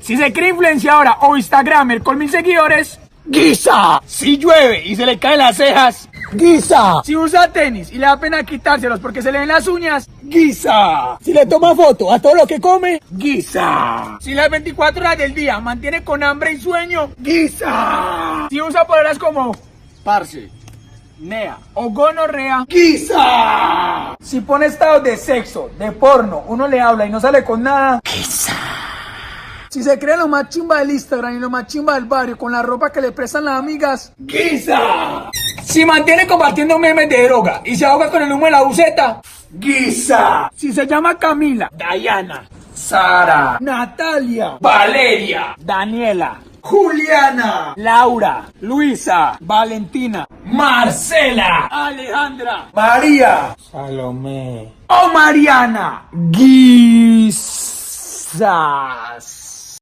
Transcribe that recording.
Si se cree influenciadora o instagramer con 1000 seguidores, guisa. Si llueve y se le caen las cejas, guisa. Si usa tenis y le da pena quitárselos porque se le ven las uñas, guisa. Si le toma foto a todo lo que come, guisa. Si las 24 horas del día mantiene con hambre y sueño, guisa. Si usa palabras como parce, nea o gonorrea, guisa. Si pone estados de sexo, de porno, uno le habla y no sale con nada, guisa. Si se cree lo más chimba del Instagram y lo más chimba del barrio con la ropa que le prestan las amigas, guisa. Si mantiene compartiendo memes de droga y se ahoga con el humo de la buceta, guisa. Si se llama Camila, Dayana, Sara, Natalia, Valeria, Daniela, Juliana, Laura, Luisa, Valentina, Marcela, Alejandra, María, Salomé o Mariana, guisas.